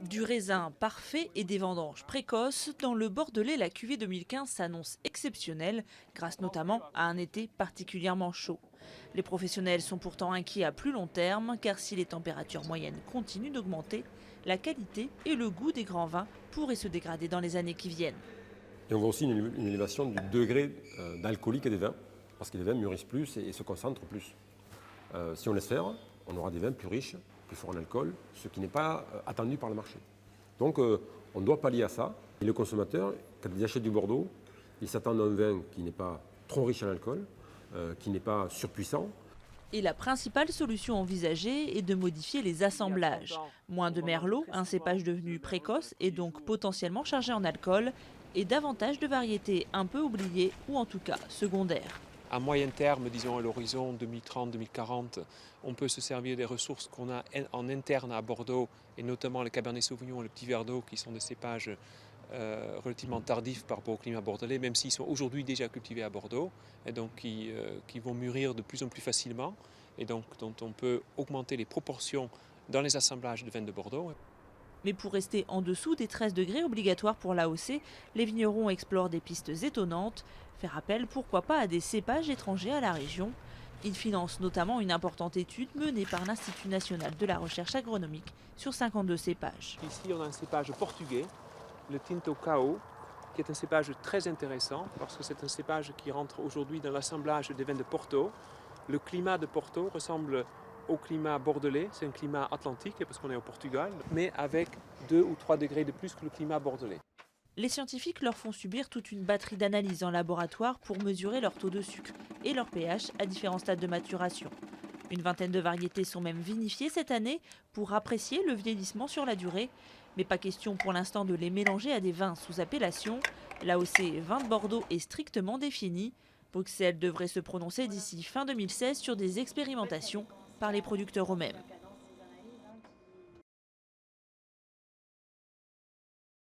Du raisin parfait et des vendanges précoces, dans le Bordelais, la cuvée 2015 s'annonce exceptionnelle, grâce notamment à un été particulièrement chaud. Les professionnels sont pourtant inquiets à plus long terme, car si les températures moyennes continuent d'augmenter, la qualité et le goût des grands vins pourraient se dégrader dans les années qui viennent. Et on voit aussi une élévation du degré d'alcoolique des vins, parce que les vins mûrissent plus et se concentrent plus. Si on laisse faire, on aura des vins plus riches, plus forts en alcool, ce qui n'est pas attendu par le marché. Donc on doit pallier à ça. Et le consommateur, quand il achète du Bordeaux, il s'attend à un vin qui n'est pas trop riche en alcool, qui n'est pas surpuissant. Et la principale solution envisagée est de modifier les assemblages. Moins de merlot, un cépage devenu précoce et donc potentiellement chargé en alcool, et davantage de variétés un peu oubliées ou en tout cas secondaires. À moyen terme, disons à l'horizon 2030-2040, on peut se servir des ressources qu'on a en interne à Bordeaux, et notamment le Cabernet Sauvignon et le Petit Verdot, qui sont des cépages relativement tardifs par rapport au climat bordelais, même s'ils sont aujourd'hui déjà cultivés à Bordeaux, et donc qui vont mûrir de plus en plus facilement, et donc dont on peut augmenter les proportions dans les assemblages de vins de Bordeaux. Mais pour rester en dessous des 13 degrés obligatoires pour l'AOC, les vignerons explorent des pistes étonnantes, faire appel pourquoi pas à des cépages étrangers à la région. Ils financent notamment une importante étude menée par l'Institut national de la recherche agronomique sur 52 cépages. Ici on a un cépage portugais, le Tinto Cao, qui est un cépage très intéressant parce que c'est un cépage qui rentre aujourd'hui dans l'assemblage des vins de Porto. Le climat de Porto ressemble au climat bordelais, c'est un climat atlantique parce qu'on est au Portugal, mais avec 2 ou 3 degrés de plus que le climat bordelais. Les scientifiques leur font subir toute une batterie d'analyses en laboratoire pour mesurer leur taux de sucre et leur pH à différents stades de maturation. Une vingtaine de variétés sont même vinifiées cette année pour apprécier le vieillissement sur la durée. Mais pas question pour l'instant de les mélanger à des vins sous appellation. L'AOC vin de Bordeaux est strictement définie. Bruxelles devrait se prononcer d'ici fin 2016 sur des expérimentations par les producteurs eux-mêmes.